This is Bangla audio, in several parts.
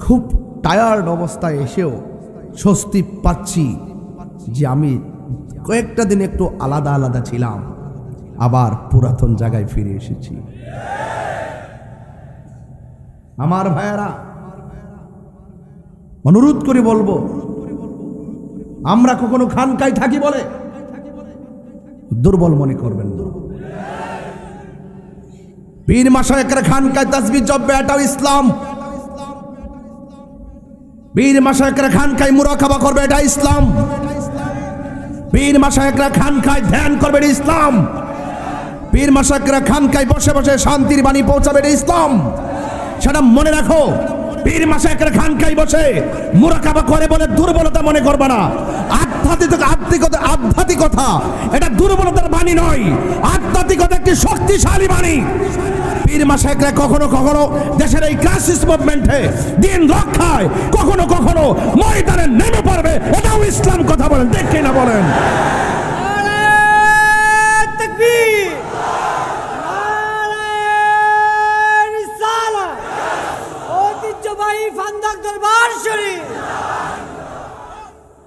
খুব টায়ার্ড অবস্থায় এসেও স্বস্তি পাচ্ছি যে আমি কয়েকটা দিন একটু আলাদা আলাদা ছিলাম, আবার পুরাতন জায়গায় ফিরে এসেছি। আমার ভাইয়েরা, অনুরোধ করে বলবো, আমরা কখনো খানকায় থাকি বলে দুর্বল মনে করবেন না। পীর মাশায়েখরা খানকায় তাসবিহ জপবে, এটাও ইসলাম। পীর মাশায়েখরা খানকায় মুরাকাবা করবে, এটা ইসলাম। পীর মাশায়েখরা খানকায় ধ্যান করবে, এটা ইসলাম। পীর মাশায়েখরা খানকায় বসে বসে শান্তির বাণী পৌঁছাবে, এটা ইসলাম। সেটা মনে রাখো। পীর মাশায়েখরা খানকায় বসে মুরাকাবা করে বলে দুর্বলতা মনে করবে না। আধ্যাত্মিকতা এটা দুর্বলতার বাণী নয়, আধ্যাত্মিকতা একটি শক্তিশালী বাণী। পীর মাশায়েখরা কখনো কখনো দেশের এই ক্রাইসিস মুভমেন্টে দিন রক্ষায় কখনো কখনো ময়দানে নেমে পড়বে, এটাও ইসলাম। কথা বলেন, ঠিক কিনা বলেন?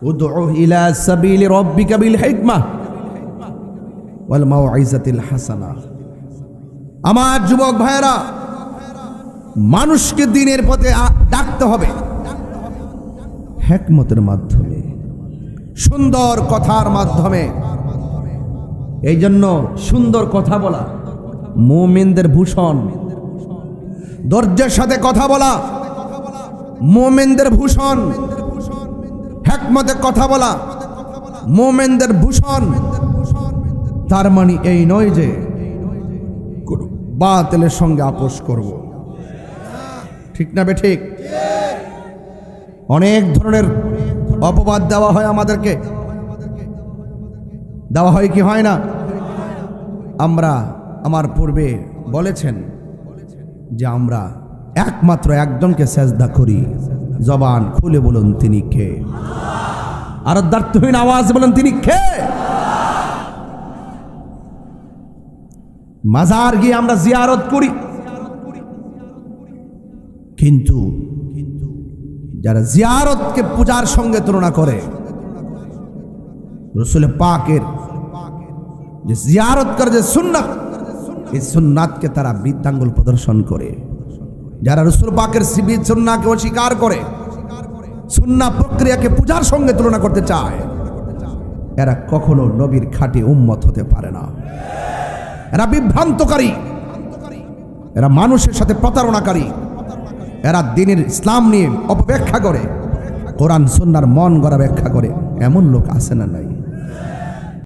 উদউ ইলা সাবিলি রাব্বিকা বিল হিকমাহ ওয়াল মাউইজাতিল হাসানাহ। আমার যুবক ভাইয়েরা, মানুষকে দ্বীনের পথে ডাকতে হবে হিকমতের মাধ্যমে, সুন্দর কথার মাধ্যমে। এই জন্য সুন্দর কথা বলা মুমিনদের ভূষণ, ধৈর্যের সাথে কথা বলা মুমিনদের ভূষণ, হিকমতে কথা বলা মুমিনদের ভূষণ। তার মানে এই নয় যে বাতিলের সঙ্গে আপোষ করব, ঠিক না বেঠিক? অনেক ধরনের অপবাদ দেওয়া হয় আমাদেরকে, দেওয়া হয় কি হয় না? আমরা আমার পূর্বে বলেছেন যে আমরা একমাত্র একজনকে সেজদা করি। জবান খুলে বলুন তিনি কে? আর দ্বার্থহীন আওয়াজ বলুন তিনি কে? মাজার গিয়ে আমরা জিয়ারত করি, কিন্তু যারা জিয়ারতকে পূজার সঙ্গে তুলনা করে, রাসূল পাকের যে জিয়ারত করে যে সুন্নাত, এই সুন্নাতকে তারা বৃদ্ধাঙ্গুল প্রদর্শন করে। যারা রাসূল পাকের সুন্নাহকে অস্বীকার করে, সুন্নাহ প্রক্রিয়াকে পূজার সঙ্গে তুলনা করতে চায়, এরা কখনো নবীর খাঁটি উম্মত হতে পারে না। এরা বিভ্রান্তকারী, এরা মানুষের সাথে প্রতারণাকারী, এরা দ্বীনের ইসলাম নিয়ে অপব্যাখ্যা করে, কোরআন সুন্নাহর মন গড়া ব্যাখ্যা করে। এমন লোক আছে না নাই?